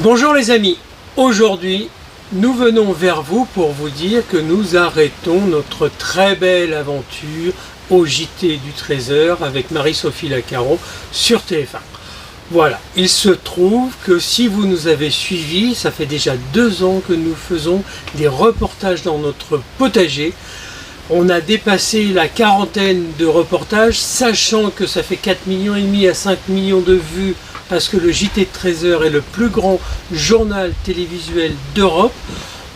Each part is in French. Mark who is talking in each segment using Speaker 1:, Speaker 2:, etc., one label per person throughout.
Speaker 1: Bonjour les amis, aujourd'hui nous venons vers vous pour vous dire que nous arrêtons notre très belle aventure au JT du 13h avec Marie-Sophie Lacaro sur TF1. Voilà, il se trouve que si vous nous avez suivis, ça fait déjà 2 ans que nous faisons des reportages dans notre potager. On a dépassé la 40aine de reportages, sachant que ça fait 4,5 millions à 5 millions de vues parce que le JT de 13h est le plus grand journal télévisuel d'Europe.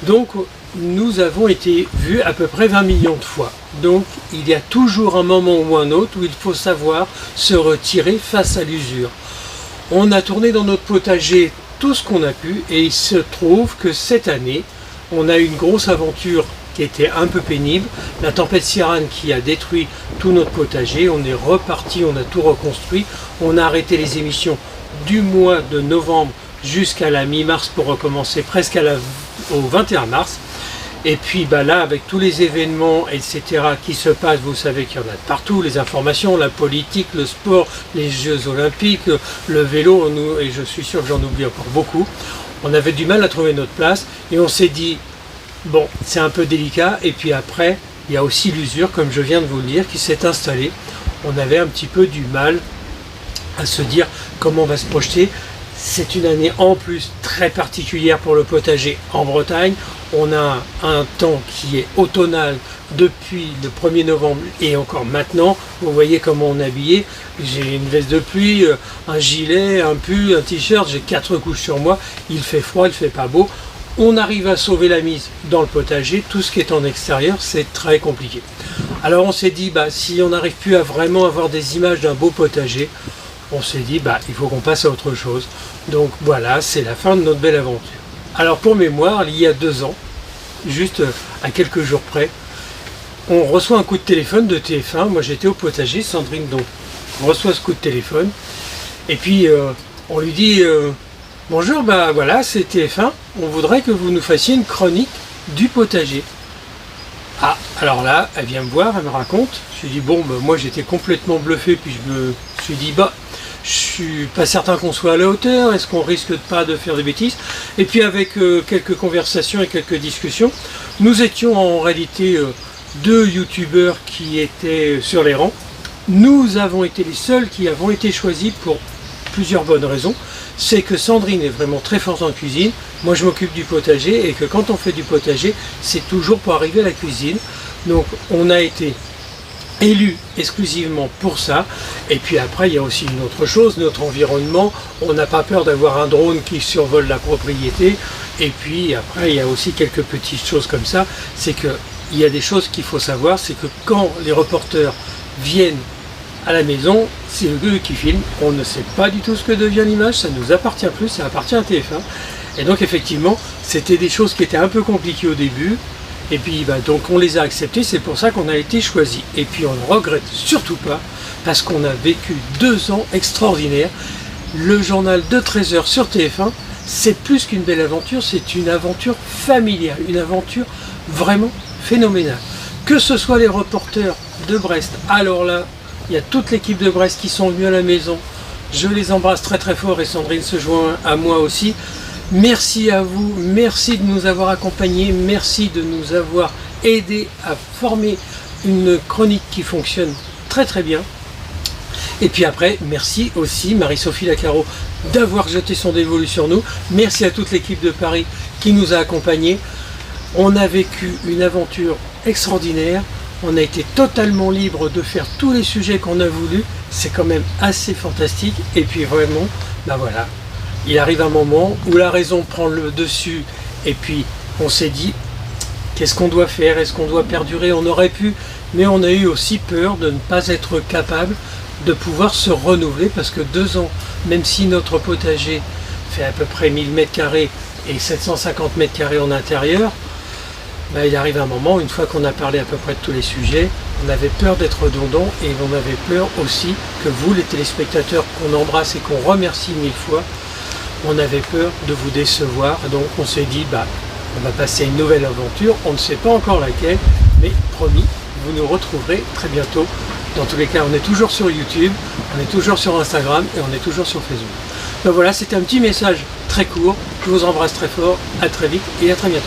Speaker 1: Donc nous avons été vus à peu près 20 millions de fois. Donc il y a toujours un moment ou un autre où il faut savoir se retirer face à l'usure. On a tourné dans notre potager tout ce qu'on a pu et il se trouve que cette année, on a eu une grosse aventure qui était un peu pénible, la tempête Ciarán qui a détruit tout notre potager. On est reparti, on a tout reconstruit, on a arrêté les émissions du mois de novembre jusqu'à la mi-mars pour recommencer presque au 21 mars. Et puis là, avec tous les événements, etc. qui se passent, vous savez qu'il y en a de partout, les informations, la politique, le sport, les Jeux Olympiques, le vélo, et je suis sûr que j'en oublie encore beaucoup. On avait du mal à trouver notre place et on s'est dit, bon, c'est un peu délicat. Et puis après, il y a aussi l'usure, comme je viens de vous le dire, qui s'est installée. On avait un petit peu du mal à se dire comment on va se projeter. C'est une année en plus très particulière pour le potager en Bretagne. On a un temps qui est automnal depuis le 1er novembre et encore maintenant. Vous voyez comment on est habillé. J'ai une veste de pluie, un gilet, un pull, un t-shirt. J'ai 4 couches sur moi. Il fait froid, il fait pas beau. On arrive à sauver la mise dans le potager. Tout ce qui est en extérieur, c'est très compliqué. Alors on s'est dit, si on n'arrive plus à vraiment avoir des images d'un beau potager, on s'est dit, il faut qu'on passe à autre chose. Donc voilà, c'est la fin de notre belle aventure. Alors pour mémoire, il y a 2 ans, juste à quelques jours près, on reçoit un coup de téléphone de TF1. Moi j'étais au potager, Sandrine donc reçoit ce coup de téléphone. Et puis on lui dit, bonjour, voilà, c'est TF1, on voudrait que vous nous fassiez une chronique du potager. Ah, alors là, elle vient me voir, elle me raconte. Je lui dis, moi j'étais complètement bluffé, puis je me suis dit, je suis pas certain qu'on soit à la hauteur, est-ce qu'on risque pas de faire des bêtises? Et puis avec quelques conversations et quelques discussions, nous étions en réalité 2 youtubeurs qui étaient sur les rangs. Nous avons été les seuls qui avons été choisis pour plusieurs bonnes raisons. C'est que Sandrine est vraiment très forte en cuisine, moi je m'occupe du potager et que quand on fait du potager, c'est toujours pour arriver à la cuisine. Donc on a été élu exclusivement pour ça. Et puis après il y a aussi une autre chose, notre environnement, on n'a pas peur d'avoir un drone qui survole la propriété. Et puis après il y a aussi quelques petites choses comme ça, c'est que il y a des choses qu'il faut savoir, c'est que quand les reporters viennent à la maison, c'est eux qui filment, on ne sait pas du tout ce que devient l'image, ça ne nous appartient plus, ça appartient à TF1. Et donc effectivement, c'était des choses qui étaient un peu compliquées au début, et puis donc on les a acceptées, c'est pour ça qu'on a été choisis. Et puis on ne regrette surtout pas, parce qu'on a vécu 2 ans extraordinaires. Le journal de 13h sur TF1, c'est plus qu'une belle aventure, c'est une aventure familiale, une aventure vraiment phénoménale. Que ce soit les reporters de Brest, alors là, il y a toute l'équipe de Brest qui sont venus à la maison. Je les embrasse très très fort et Sandrine se joint à moi aussi. Merci à vous, merci de nous avoir accompagnés, merci de nous avoir aidés à former une chronique qui fonctionne très très bien. Et puis après, merci aussi Marie-Sophie Lacaro d'avoir jeté son dévolu sur nous. Merci à toute l'équipe de Paris qui nous a accompagnés. On a vécu une aventure extraordinaire. On a été totalement libre de faire tous les sujets qu'on a voulu. C'est quand même assez fantastique. Et puis vraiment, voilà, il arrive un moment où la raison prend le dessus. Et puis on s'est dit, qu'est-ce qu'on doit faire? Est-ce qu'on doit perdurer? On aurait pu, mais on a eu aussi peur de ne pas être capable de pouvoir se renouveler. Parce que 2 ans, même si notre potager fait à peu près 1000 m² et 750 m² en intérieur, il arrive un moment, une fois qu'on a parlé à peu près de tous les sujets, on avait peur d'être redondant et on avait peur aussi que vous, les téléspectateurs qu'on embrasse et qu'on remercie 1000 fois, on avait peur de vous décevoir. Donc on s'est dit, on va passer une nouvelle aventure, on ne sait pas encore laquelle, mais promis, vous nous retrouverez très bientôt. Dans tous les cas, on est toujours sur YouTube, on est toujours sur Instagram et on est toujours sur Facebook. Ben voilà, c'était un petit message très court. Je vous embrasse très fort. À très vite et à très bientôt.